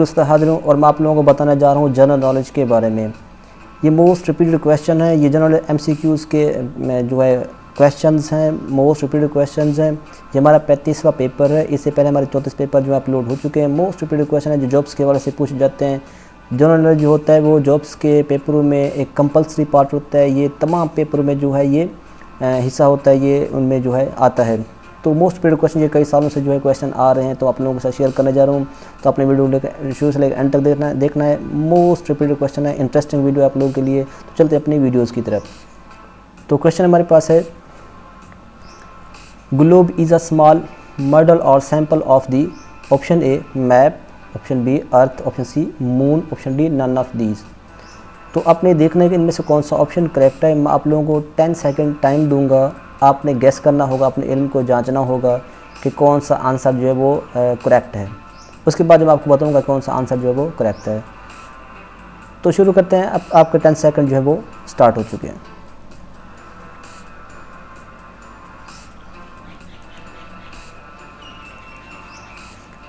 दोस्तों हाजिर हूँ और मैं आप लोगों को बताने जा रहा हूँ जनरल नॉलेज के बारे में। ये मोस्ट रिपीटेड क्वेश्चन है, ये जनरल एमसीक्यूज़ के में जो है क्वेश्चंस हैं, मोस्ट रिपीटेड क्वेश्चंस हैं। ये हमारा 35वां पेपर है। इससे पहले हमारे 34 पेपर जो अपलोड हो चुके हैं। मोस्ट रिपीटेड क्वेश्चन है जो जॉब्स के हवाले से पूछे जाते हैं। जनरल नॉलेज जो होता है वो जॉब्स के पेपरों में एक कंपल्सरी पार्ट होता है। ये तमाम पेपरों में जो है ये हिस्सा होता है, ये उनमें जो है आता है। तो मोस्ट रिपीटेड क्वेश्चन ये कई सालों से जो है क्वेश्चन आ रहे हैं, तो आप लोगों के साथ शेयर करने जा रहा हूँ। तो अपने वीडियो शुरू से लेकर एंड तक देखना है। मोस्ट रिपीटेड क्वेश्चन है, इंटरेस्टिंग वीडियो आप लोगों के लिए। तो चलते अपनी वीडियोज़ की तरफ। तो क्वेश्चन हमारे पास है, globe is a small model और sample of the option A map, option B earth, option C moon, option D none of these. तो आपने देखना है कि इनमें से कौन सा ऑप्शन करेक्ट है। मैं आप लोगों को 10 सेकेंड टाइम दूंगा, आपने गेस करना होगा, अपने इल्म को जांचना होगा कि कौन सा आंसर जो है वो करेक्ट है। उसके बाद जब आपको बताऊंगा कौन सा आंसर जो है वो करेक्ट है। तो शुरू करते हैं। अब आपके 10 सेकंड जो है वो स्टार्ट हो चुके हैं।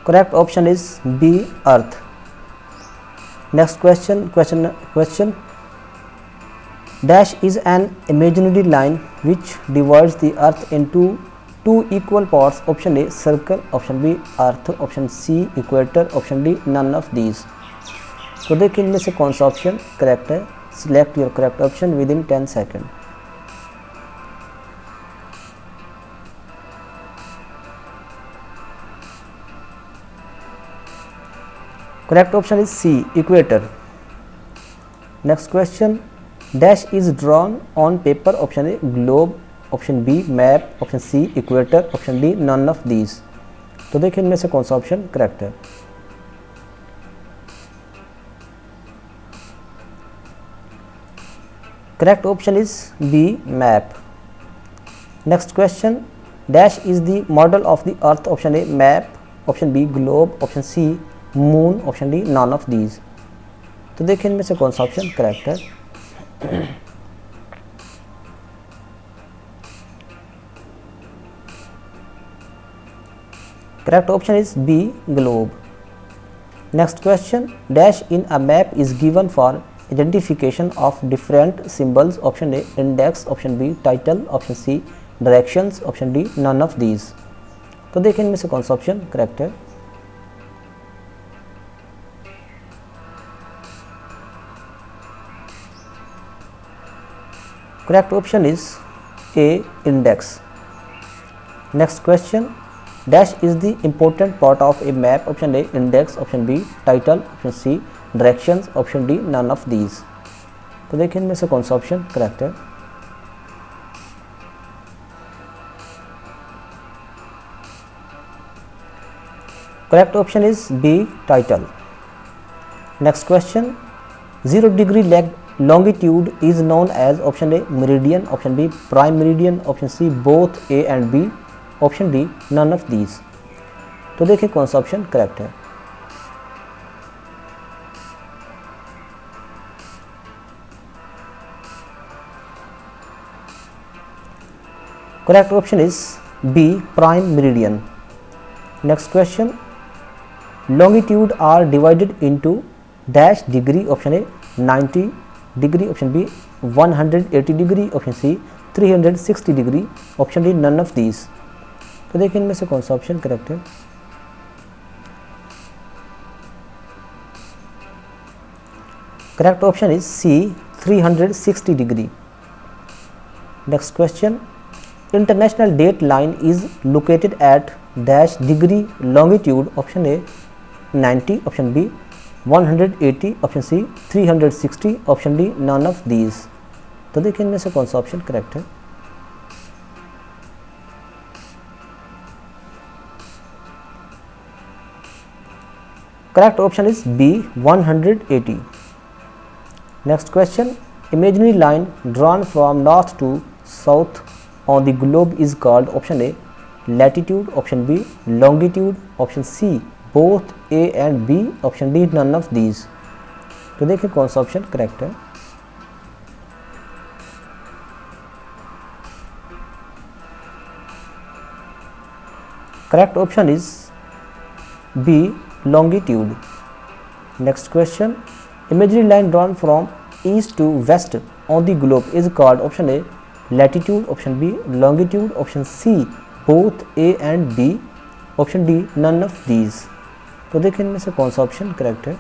Correct option is B earth. Next question Dash is an imaginary line which divides the earth into two equal parts. Option A circle, option B earth, option C equator, option D none of these. तो देखिए इनमें से कौन सा option correct है। Select your correct option within 10 seconds. Correct option is C equator. Next question, Dash is drawn on paper. Option A globe, option B map, option C equator, option D none of these. तो देखिए इनमें से कौन सा option correct है। Correct option is B map. Next question, dash is the model of the earth. Option A map, option B globe, option C moon, option D none of these. तो देखिए इनमें से कौन सा ऑप्शन करेक्ट है। Correct option is B globe. Next question, dash in a map is given for identification of different symbols. Option A index, option B title, option C directions, option D none of these. तो देखिए इनमें से कौन सा option correct है। Correct option is A index. Next question, dash is the important part of a map. Option A index, option B title, option C directions, option D none of these. तो देखिए इनमें से कौन सा option correct है। Correct option is B title. Next question, 0 degree longitude is known as option A meridian, option B prime meridian, option C both A and B, option D none of these. तो देखिए कौन सा option correct है। Correct option is B prime meridian. Next question, longitude are divided into dash degree. Option A 90 degree, option B 180 degree, option C 360 degree, option D none of these. तो देखिए इनमें से कौन सा ऑप्शन करेक्ट है। Correct option is C 360 degree. Next question, international date line is located at dash degree longitude. Option A 90, option B 180, option C 360, option D none of these. तो देखिए इनमें से कौन सा ऑप्शन करेक्ट है। Correct option is B 180। Next question, imaginary line drawn from north to south on the globe is called. Option A latitude, option B longitude, option C both A and B, option D none of these. तो देखिए कौन सा option correct है। Correct option is B longitude. Next question, imaginary line drawn from east to west on the globe is called option A latitude, option B longitude, option C both A and B, option D none of these। तो देखिए इनमें से कौन सा option correct है।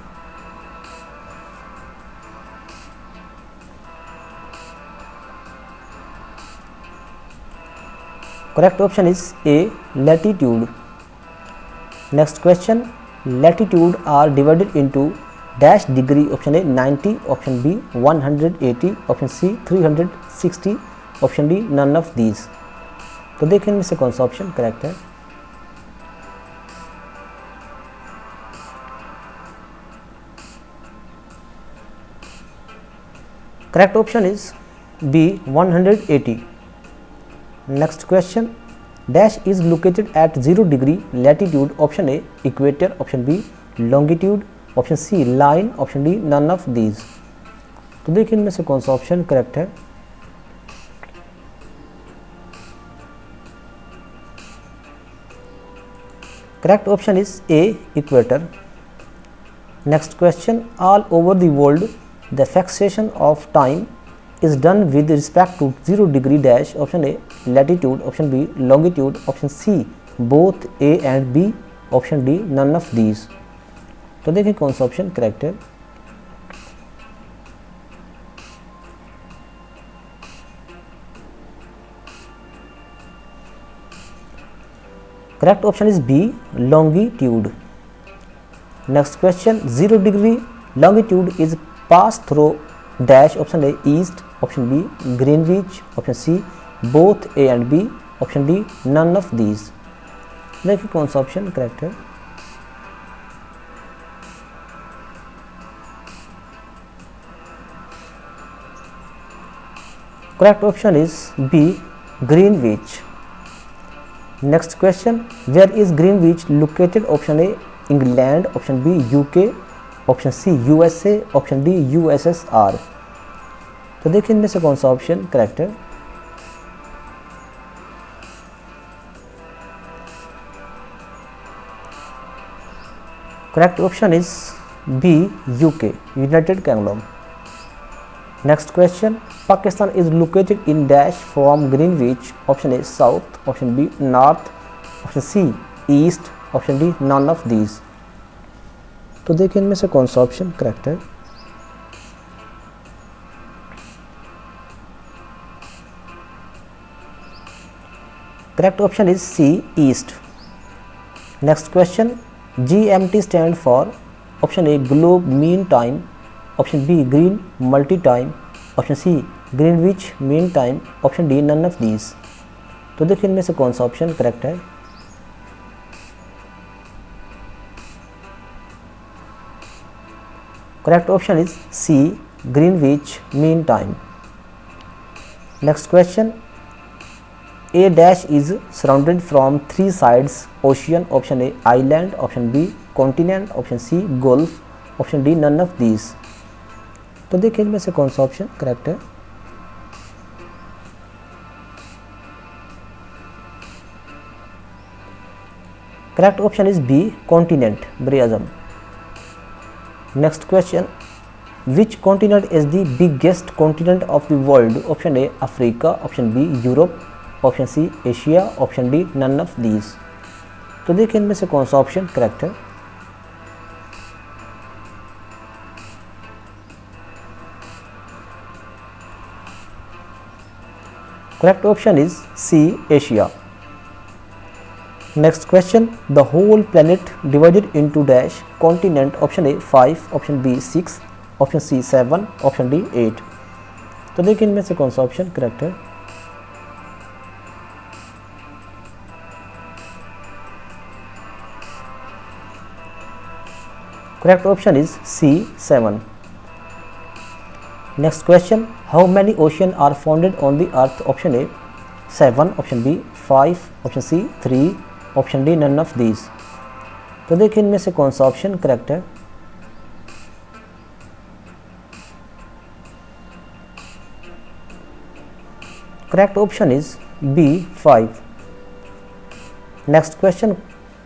Correct option is A latitude। Next question, latitude are divided into dash degree, option A 90, option B 180, option C 360, option D none of these। तो देखिए इनमें से कौन सा ऑप्शन करेक्ट है। Correct option is B 180। Next question, dash is located at 0 degree latitude, option A equator, option B longitude, option C line, option D none of these। तो देखिए इनमें से कौन सा ऑप्शन करेक्ट है। Correct option is A equator. Next question, all over the world the fixation of time is done with respect to 0 degree dash, option A latitude, option B longitude, option C both A and B, option D none of these। तो देखिए कौन सा option correct है। Correct option is B longitude। Next question, 0 degree longitude is passed through dash, option A east, option B Greenwich, option C both A and B, option D none of these। देखिए कौन सा option correct है। Correct option is B Greenwich। Next question, where is Greenwich located, option A England, option B UK, option C USA, option D USSR। तो देखिए इनमें से कौन सा ऑप्शन करेक्ट है। Correct option is B UK United Kingdom. Next question, Pakistan is located in dash from Greenwich, option A south, option B north, option C east, option D none of these. तो देखिए इनमें से कौन सा option correct है। Correct option is C east. Next question, GMT stand for, option A globe mean time, option B green multi time, option C Greenwich mean time, option D none of these. तो देखिए इनमें से कौन सा option correct है। Correct option is C Greenwich mean time. Next question, A dash is surrounded from 3 sides ocean, option A island, option B continent, option C gulf, option D none of these। तो देखिए इनमें से कौन सा option correct है। Correct option is B continent, ब्रियाजम। Next question, which continent is the biggest continent of the world, option A Africa, option B Europe, option C Asia, option D none of these. तो देखिए इनमें से कौन सा option correct है। Correct option is C Asia. Next question, the whole planet divided into dash continent, option A 5, option B 6, option C 7, option D 8। तो देखिए इनमें से कौन सा ऑप्शन करेक्ट है। Correct option is C 7. Next question, how many oceans are founded on the earth, option A 7, option B 5, option C 3, option D none of these। तो देखिए इनमें से कौन सा ऑप्शन करेक्ट है। Correct option is B 5। Next question,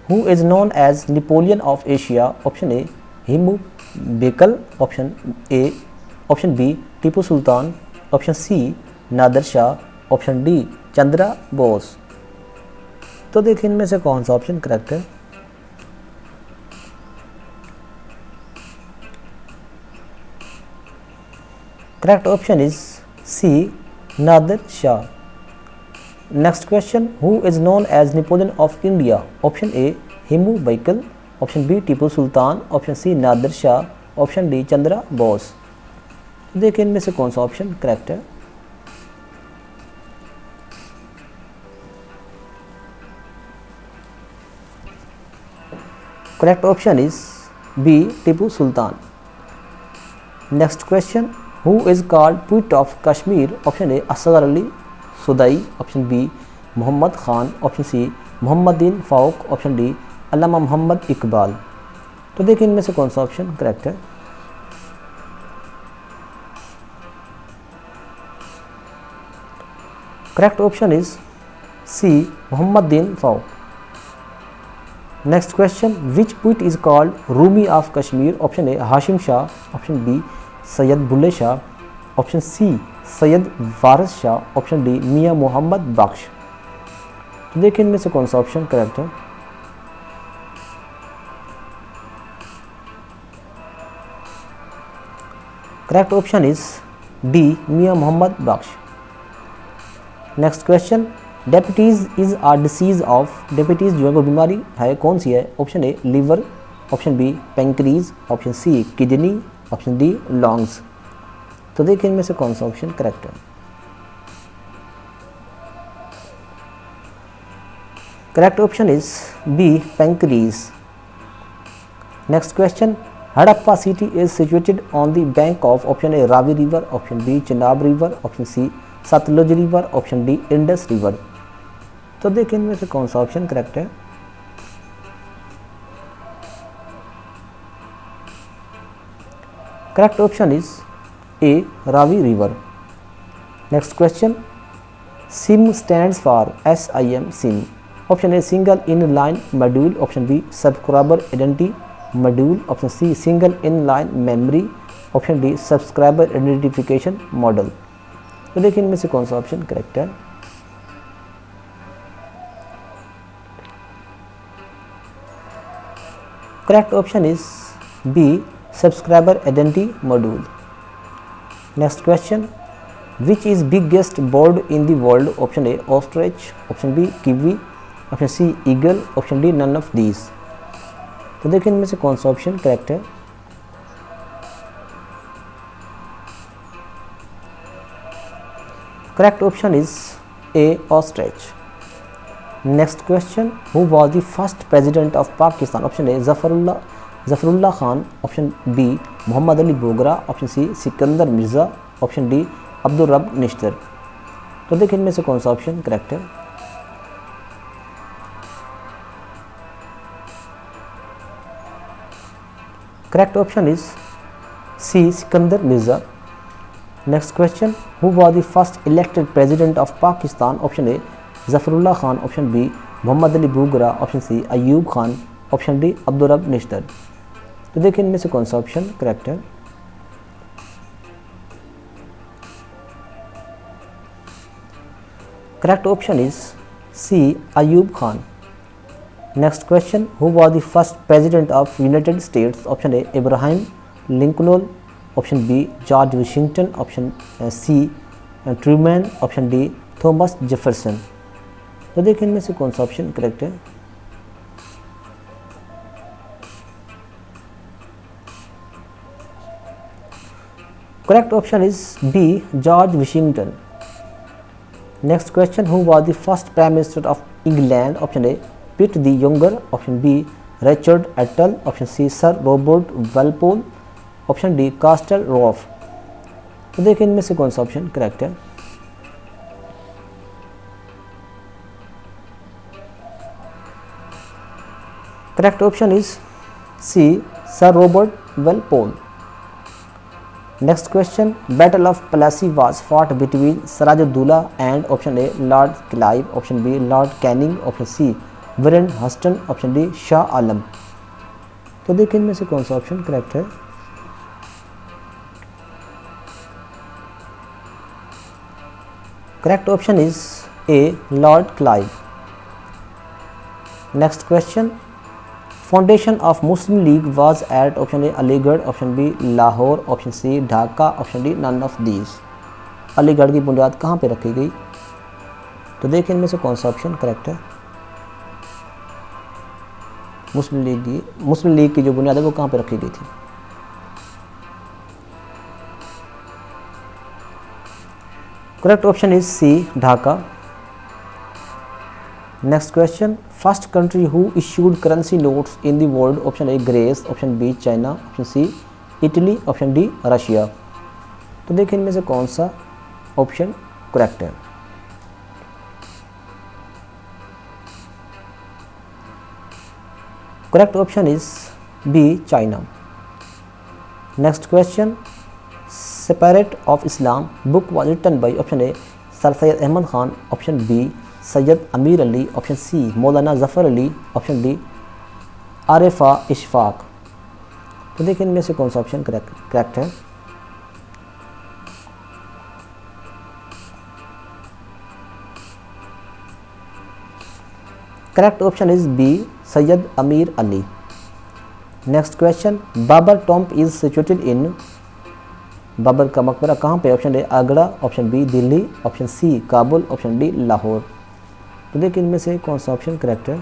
who is known as Napoleon of Asia, option A Himu Bakal, option A, option B Tipu Sultan, option C Nadir Shah, option D Chandra Bose. तो देखिए इनमें से कौन सा ऑप्शन करेक्ट है। Correct option is C Nadir Shah. Next question, who is known as Napoleon of India, option A Hemu Bakal, option B Tipu Sultan, option C Nadir Shah, option D Chandra Bose. देखिए इनमें से कौन सा ऑप्शन करेक्ट है। Correct option is B Tipu Sultan. Next question, who is called poet of Kashmir, option A Asghar Ali Sudai, option B Mohammad Khan, option C Mohammaddin Farooq, option D Allama Mohammad Iqbal. तो देखिए इनमें से कौन सा ऑप्शन करेक्ट है। Correct option is C Mohammaddin Farooq. Next question, which poet is called Rumi of Kashmir, option A Hashim Shah, option B Syed Bulleh Shah, option C Syed Waris Shah, option D Mian Mohammad बख्श। तो देखिए इनमें से कौन सा ऑप्शन करेक्ट है। Correct option is D Mian Mohammad Bakhsh. Next question, diabetes is a disease of, diabetes जो है वो बीमारी है कौन सी है, option A liver, option B pancreas, option C kidney, option D lungs. तो देखिए इनमें से कौन सा ऑप्शन करेक्ट है। Correct option is B pancreas. Next question, Harappa city is situated on the bank of, option A Ravi river, option B Chenab river, option C Sutlej river, option D Indus river. तो देखिए इनमें से कौन सा ऑप्शन करेक्ट है। Correct option is A Ravi river. Next question, SIM stands for SIM SIM, option A single in line module, option B subscriber identity module, option C single in line memory, option D subscriber identification model. तो देखिए इनमें से कौन सा option correct है। Correct option is B subscriber identity module. Next question, which is biggest bird in the world, option A ostrich, option B kiwi, option C eagle, option D none of these. तो देखिए इनमें से कौन सा option correct है। Correct option is A ostrich. Next question, who was the first president of Pakistan, option A Zafrullah Khan, option B Mohammad Ali Bogra, option C Sikandar Mirza, option D Abdul Rab Nishtar. तो देखिए इनमें से कौन सा ऑप्शन करेक्ट है। Correct option is C Sikandar Mirza. Next question, who was the first elected president of Pakistan, option A Zafrullah Khan, option B Mohammad Ali Bogra, option C Ayub Khan, option D Abdul Rab Nishtar. तो देखिए इनमें से कौन सा ऑप्शन करेक्ट है। Correct option is C Ayub Khan. Next question, who was the first president of United States, option A Ibrahim Lincoln, option B George Washington, option C Truman, option D Thomas Jefferson. तो देखिए इनमें से कौन सा ऑप्शन करेक्ट है। Correct option is B George Washington. Next question, who was the first prime minister of England, option A Pitt the younger, option B Richard Attlee, option C sir Robert Walpole, option D कास्टल रॉफ। तो देखिए इनमें से कौन सा option correct है। Correct option is C sir Robert वेलपोल। Next question, battle of Plassey was fought between Sirajuddaulah and, option A lord Clive, option B lord Canning, option C Warren Hastings, option D Shah Alam. तो देखिए इनमें से कौन सा ऑप्शन करेक्ट है। Correct option is A. Lord Clive. Next question. Foundation of Muslim League was at option A Aligarh, option B Lahore, option C Dhaka, option D none of these. Aligarh की बुनियाद कहाँ पे रखी गई? तो देखिए इनमें से कौन सा ऑप्शन करेक्ट है। मुस्लिम लीग की जो बुनियाद है वो कहाँ पे रखी गई थी? Correct option is C Dhaka. Next question. First country who issued currency notes in the world, option A Greece, option B China, option C Italy, option D Russia. तो देखिए इनमें से कौन सा ऑप्शन करेक्ट है। Correct option is B China. Next question. Separate of Islam book was written by, option A sir Syed Ahmad Khan, option B Syed अमीर Ali, option C Maulana Zafar Ali, option D Arifa Ishfaq. तो देखिए इनमें से कौन सा ऑप्शन करेक्ट है। Correct option is B Syed अमीर Ali. Next question. Babur tomb is situated in, Babur का मकबरा कहाँ पे? Option A Agra, option B Delhi, option C Kabul, option D Lahore. तो देखिए इनमें से कौन सा ऑप्शन करेक्ट है।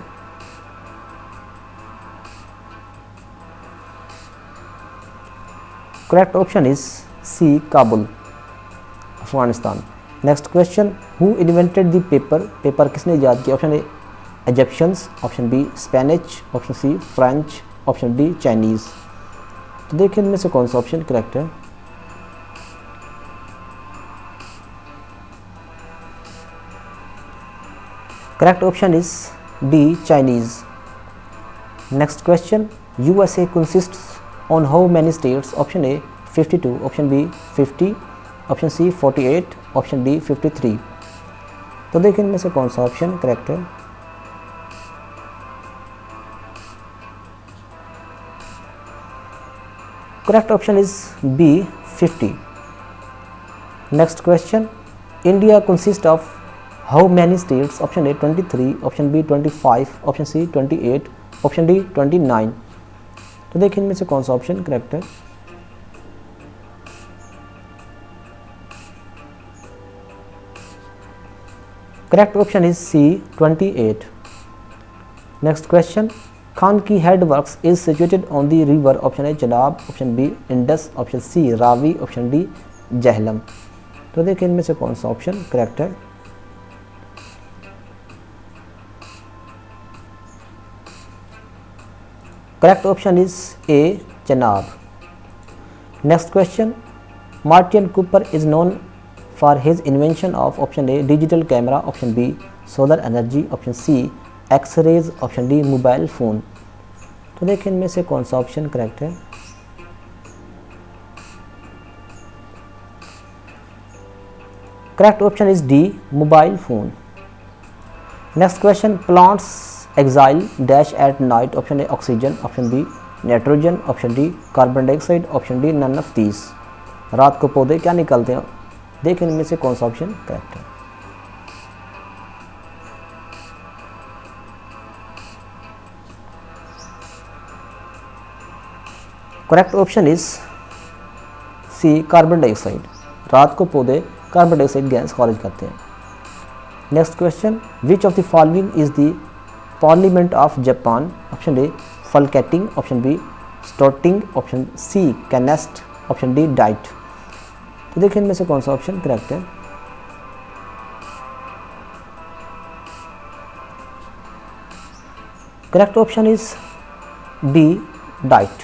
Correct option is C Kabul, Afghanistan. Next question. Who invented the paper, paper किसने ईजाद किया? Option A Egyptians, option B Spanish, option C French, option D Chinese. तो देखिए इनमें से कौन सा ऑप्शन करेक्ट है। Correct option is D Chinese. Next question. USA consists on how many states, option A 52, option B 50, option C 48, option D 53। तो देखिए इनमें से कौन सा ऑप्शन करेक्ट है। Correct option is B 50। Next question. India consist of how many states, option A 23, option B 25, option C 28, option D 29। तो देखिए इनमें से कौन सा ऑप्शन करेक्ट है। Correct option is C 28। Next question. Khanki head works is situated on the river, option A Chenab, option B Indus, option C Ravi, option D Jhelum. तो देखिए इनमें से कौन सा ऑप्शन करेक्ट है। Correct option is A Chenab. Next question. Martin Cooper is known for his invention of, option A digital camera, option B solar energy, option C X rays, option D mobile phone. तो देखिए इनमें से कौन सा option correct है। Correct option is D mobile phone. Next question. Plants exhale dash at night, option A oxygen, option B nitrogen, option D carbon dioxide, option D none of these. रात को पौधे क्या निकलते हैं? देखिए इनमें से कौन सा ऑप्शन करेक्ट है। Correct option is C carbon dioxide. रात को पौधे कार्बन डाइऑक्साइड गैस खारिज करते हैं। Next question. Which of the following is the parliament of Japan, option A Folketing, option B Storting, option C Knesset, option D Diet. तो देखिए इनमें से कौन सा ऑप्शन करेक्ट है। Correct option is B Diet.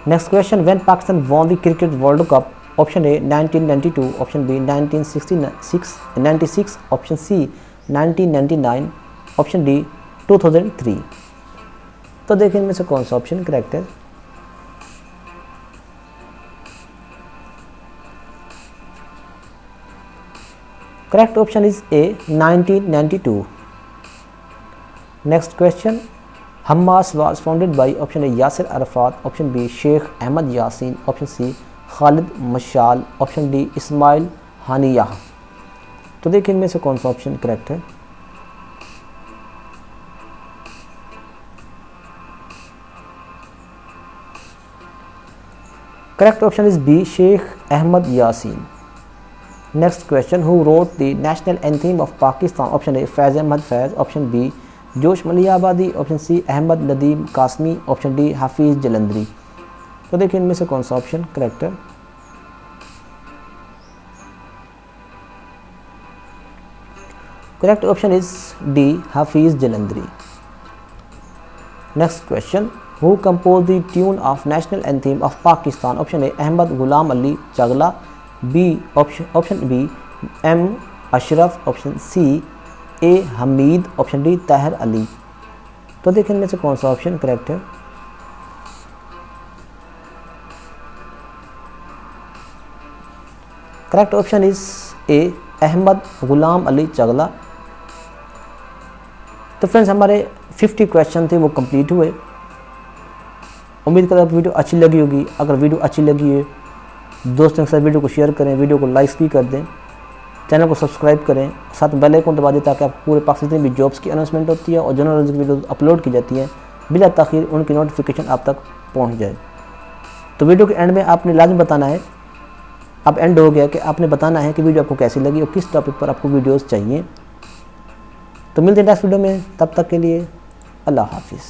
Next question. When Pakistan won the cricket world cup, option A 1992, option B 1996, option C 1999, option D 2003। तो देखिए इनमें से कौन सा ऑप्शन करेक्ट है। Correct option is A 1992। Next question. Hamas was founded by, option A Yasser Arafat, option B Sheikh Ahmed Yassin, option C Khaled Mashal, option D Ismail हानियाह। तो देखिए इनमें से कौन सा ऑप्शन करेक्ट है। Correct option is B, Sheikh Ahmed Yassin. Next question, who wrote the national anthem of Pakistan? Option A Faiz Ahmad Faiz, option B Josh Malihabadi, option C Ahmad Nadeem Qasmi, option D Hafeez Jalandhari. तो देखिए इनमें से कौन सा ऑप्शन करेक्ट है। Correct option is D, Hafeez Jalandhari. Next question, who compose the tune of national anthem of Pakistan? Option A Ahmad Ghulam Ali Chagla, B option B M Ashraf, option C A Hameed, option D Tahir Ali. तो देखिए इनमें से कौन सा ऑप्शन करेक्ट है। Correct option is A Ahmad Ghulam Ali Chagla. तो friends हमारे 50 question थे वो कंप्लीट हुए। उम्मीद करता हूँ वीडियो अच्छी लगी होगी। अगर वीडियो अच्छी लगी है दोस्तों के साथ वीडियो को शेयर करें, वीडियो को लाइक भी कर दें, चैनल को सब्सक्राइब करें, साथ बेल आइकन दबा दें ताकि आप पूरे पाकिस्तान जितनी भी जॉब्स की अनाउंसमेंट होती है और जनरल वीडियो अपलोड की जाती है बिला ताखीर उनकी नोटिफिकेशन आप तक पहुंच जाए। तो वीडियो के एंड में आपने लाजमी बताना है, अब एंड हो गया कि आपने बताना है कि वीडियो आपको कैसी लगी और किस टॉपिक पर आपको वीडियोज़ चाहिए। तो मिलते हैं नेक्स्ट वीडियो में, तब तक के लिए अल्लाह हाफिज़।